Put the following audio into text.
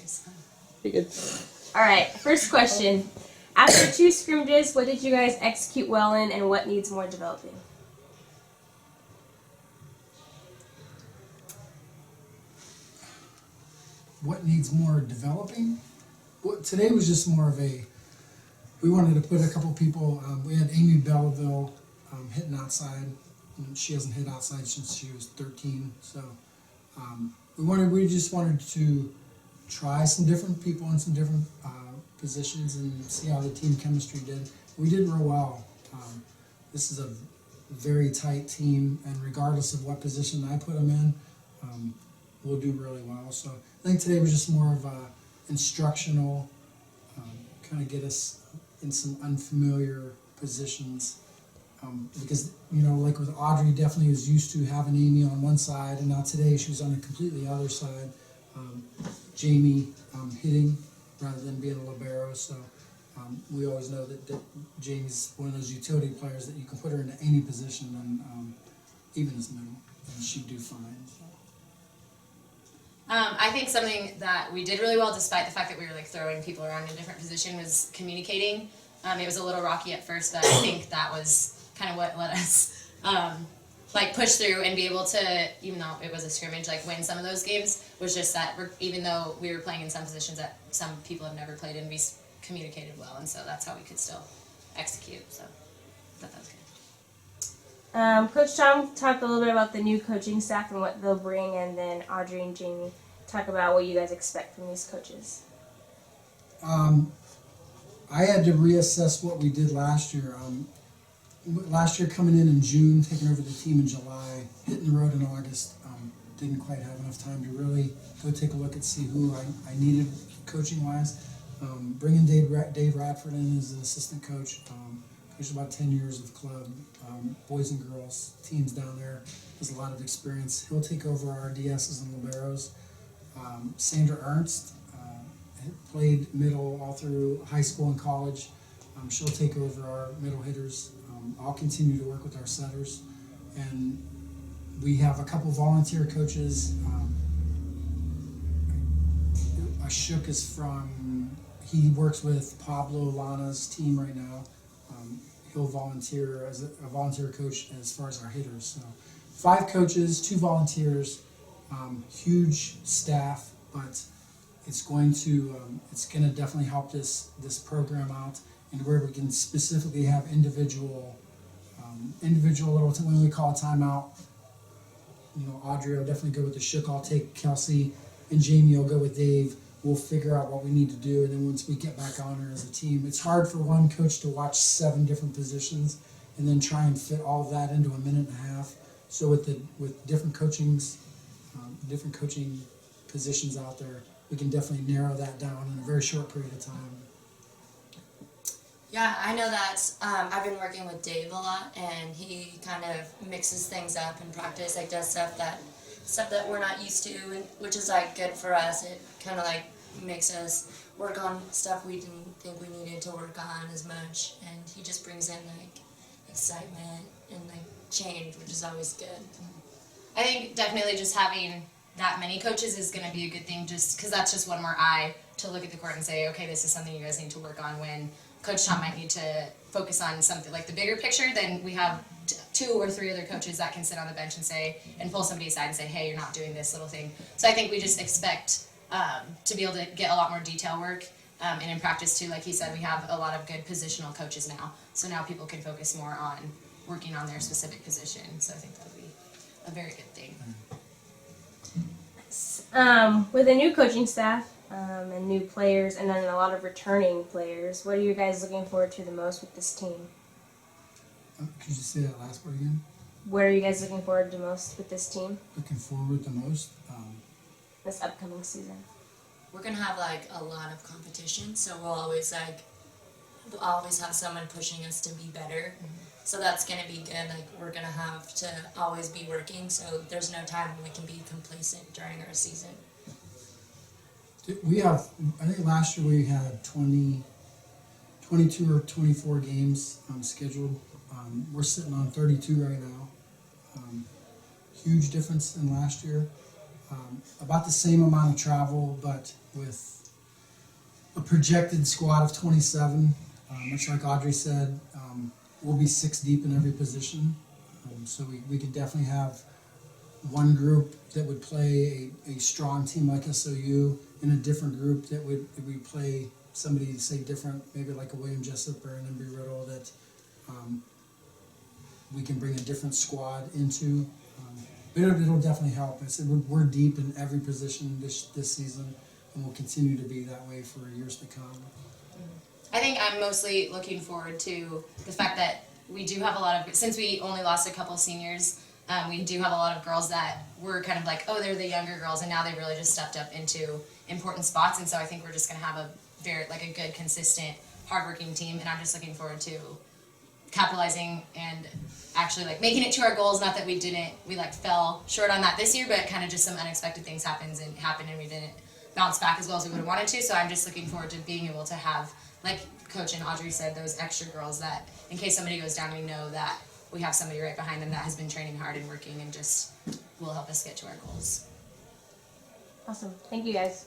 scrimmages. Pretty good. All right, first question. After 2 scrimmages, what did you guys execute well in, and what needs more developing? What needs more developing? Well, today was just more of a, we wanted to put a couple people, we had Amy Belleville hitting outside. And she hasn't hit outside since she was 13, so we just wanted to try some different people in some different positions and see how the team chemistry did. We did real well. This is a very tight team, and regardless of what position I put them in, we'll do really well. So I think today was just more of a instructional, kind of get us in some unfamiliar positions. Because, you know, like with Audrey, definitely was used to having Amy on one side, and now today she was on a completely other side. Jamie hitting rather than being a libero, so we always know that Jamie's one of those utility players that you can put her into any position, and even as middle, and she'd do fine. So. I think something that we did really well, despite the fact that we were like throwing people around in a different position, was communicating. It was a little rocky at first, but I think that was kind of what let us like push through and be able to, even though it was a scrimmage, like win some of those games. Was just that even though we were playing in some positions that some people have never played in, we communicated well, and so that's how we could still execute. So I thought that was good. Coach Tom talked a little bit about the new coaching staff and what they'll bring, and then Audrey and Jamie talk about what you guys expect from these coaches. I had to reassess what we did last year. Last year coming in June, taking over the team in July, hitting the road in August, didn't quite have enough time to really go take a look and see who I needed coaching-wise. Bringing Dave Radford in as an assistant coach. Coached about 10 years with the club, boys and girls teams down there. Has a lot of experience. He'll take over our DSs and liberos. Sandra Ernst played middle all through high school and college. She'll take over our middle hitters. I'll continue to work with our setters, and we have a couple volunteer coaches. Ashok is he works with Pablo Lana's team right now. He'll volunteer as a volunteer coach as far as our hitters. So 5 coaches, 2 volunteers, huge staff, but it's going to definitely help this program out, and where we can specifically have individual little, when we call a timeout, you know, Audrey will definitely go with the Shook, I'll take Kelsey, and Jamie will go with Dave. We'll figure out what we need to do, and then once we get back on her as a team, it's hard for one coach to watch 7 different positions and then try and fit all of that into a minute and a half. So with different coachings, different coaching positions out there, we can definitely narrow that down in a very short period of time. Yeah, I know that I've been working with Dave a lot, and he kind of mixes things up in practice, like does stuff that we're not used to, and which is like good for us. It kind of like makes us work on stuff we didn't think we needed to work on as much, and he just brings in like excitement and like change, which is always good. I think definitely just having that many coaches is going to be a good thing, just because that's just one more eye to look at the court and say, okay, this is something you guys need to work on, when Coach Tom might need to focus on something like the bigger picture. Then we have 2 or 3 other coaches that can sit on the bench and say, and pull somebody aside and say, hey, you're not doing this little thing. So I think we just expect to be able to get a lot more detail work, and in practice too, like he said, we have a lot of good positional coaches now, so now people can focus more on working on their specific position. So I think that would be a very good thing. With a new coaching staff and new players, and then a lot of returning players, what are you guys looking forward to the most with this team? Could you say that last part again? What are you guys looking forward to most with this team Looking forward the most? this upcoming season? We're gonna have like a lot of competition, so we'll always have someone pushing us to be better. So that's gonna be good. Like, we're gonna have to always be working, so there's no time when we can be complacent during our season. We have, I think last year we had 22 or 24 games scheduled. We're sitting on 32 right now. Huge difference in last year. About the same amount of travel, but with a projected squad of 27. Much like Audrey said, we'll be 6 deep in every position. So we could definitely have one group that would play a strong team like SOU, and a different group that would play somebody, say, different, maybe like a William Jessup or an Embry Riddle, that we can bring a different squad into. But it'll definitely help. I said we're deep in every position this season, and we'll continue to be that way for years to come. I think I'm mostly looking forward to the fact that we do have a lot of, since we only lost a couple seniors, we do have a lot of girls that were kind of like, oh, they're the younger girls, and now they've really just stepped up into important spots, and so I think we're just going to have a good, consistent, hardworking team, and I'm just looking forward to capitalizing and actually like making it to our goals. Not that we fell short on that this year, but kind of just some unexpected things happened and we didn't bounce back as well as we would have wanted to. So I'm just looking forward to being able to have, like Coach and Audrey said, those extra girls that in case somebody goes down, we know that we have somebody right behind them that has been training hard and working and just will help us get to our goals. Awesome. Thank you guys.